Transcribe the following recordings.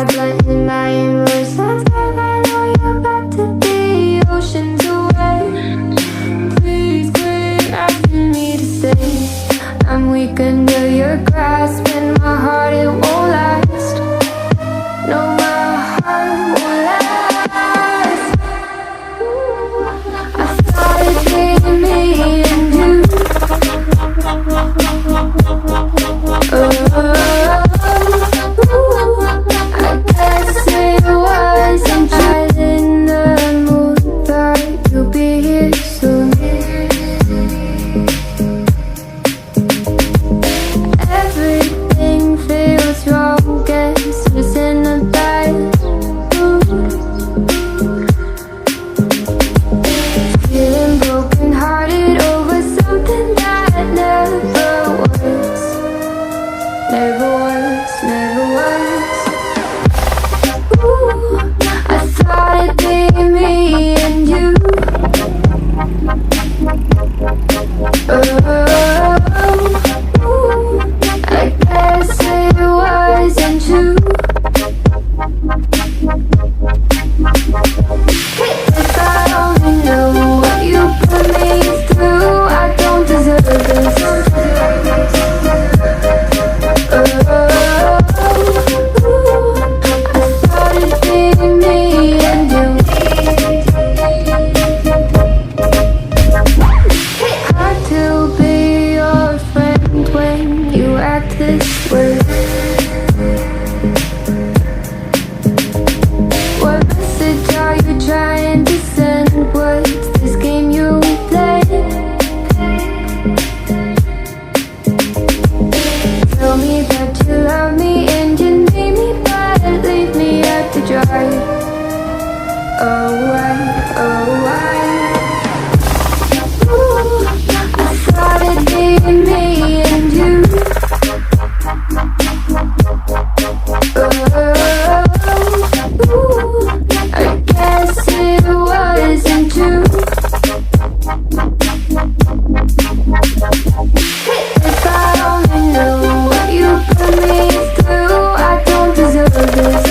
tried letting my inwards last time. I know you're about to be oceans away. Please quit asking me to stay. I'm weak under your grasp, and my heart, it won't last. No, my heart won't last. I thought it'd be me and you. I guess it wasn't just in the mood, but you'll be here soon. Everything feels wrong, guess it's in a bad mood. Feeling broken hearted over something that never was. Never was, never was. Ooh, I thought it'd be me and you. Ooh, I guess it wasn't true. If I only knew what you put me through, I don't deserve this. I thought it'd be me and you. Hard to be your friend when you act this way. What message are you trying to send? What's this game you play? Tell me that you love me and you need me, but leave me out to dry. Oh, why? Ooh, I thought it'd be me and you. Ooh, I guess it wasn't true. If I only knew what you put me through, I don't deserve this.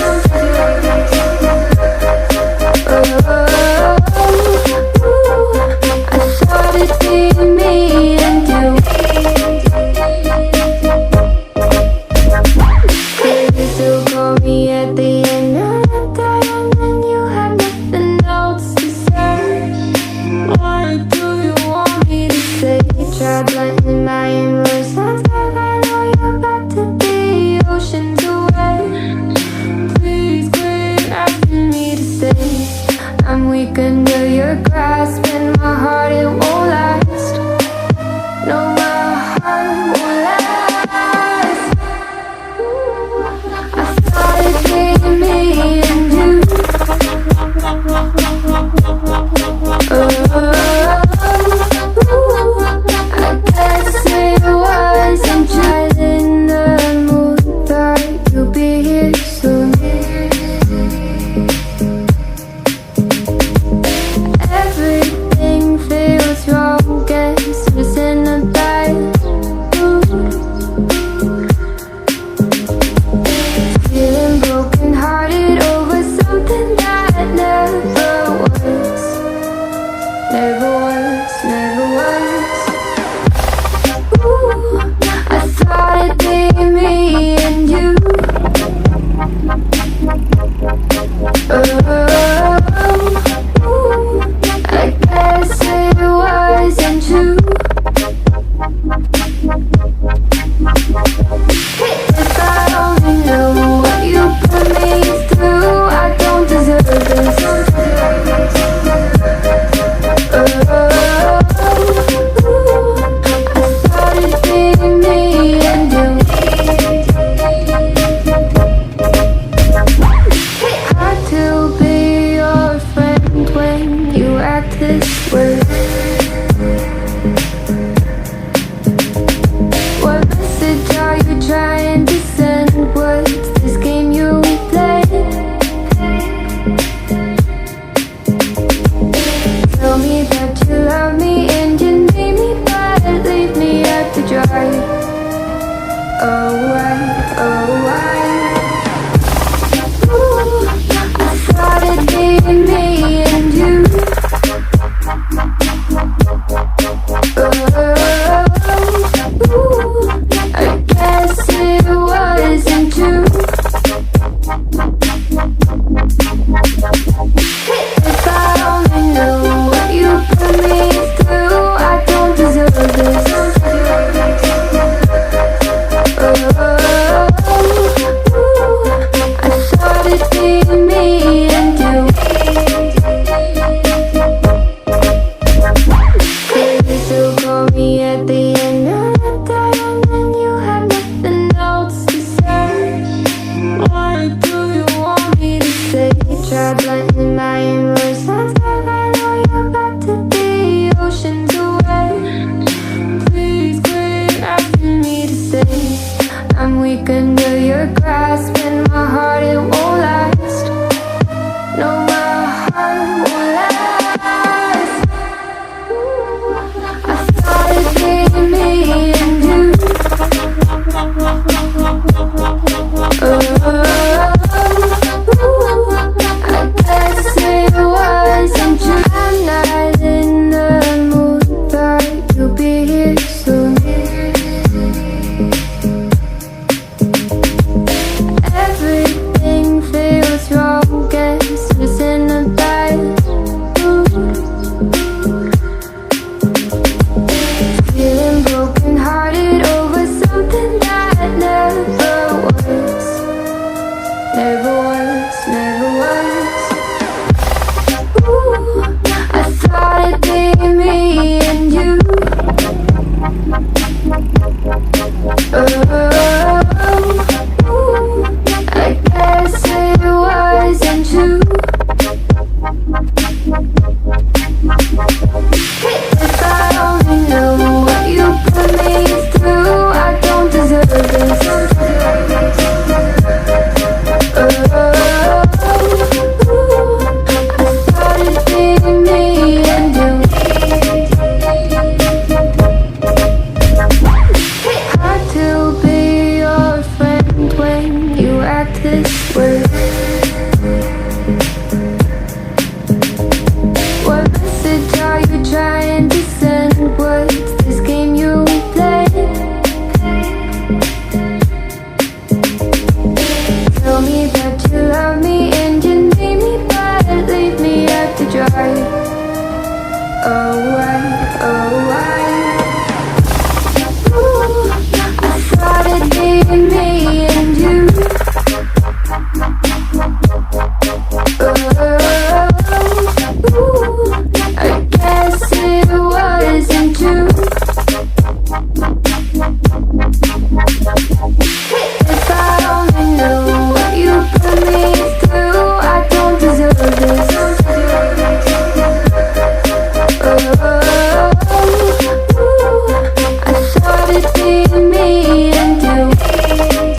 I thought it'd be me and you. Could you still call me at the end of the day, and then you have nothing else to say? Why do you want me to stay? Tried letting my inwards last time. I know you're about to be oceans away. Please quit asking me to stay. I'm weak under your grasp, and my heart, it won't last. No, my heart won't last. I thought it'd be me and you. I guess it wasn't just in the mood, but you'll be here soon. Everything feels wrong, guess it's in a bad mood. Feeling broken hearted over something that never was. Never was, never was. Ooh, I thought it'd be me and you. Ooh, I guess it wasn't true. If I only knew what you put me through, I don't deserve this. I thought it'd be me and you. Hard to be your friend when you act this way. What message are you trying to send? What's this game you play? Tell me that you love me and you need me, but leave me out to dry. Oh, why? me.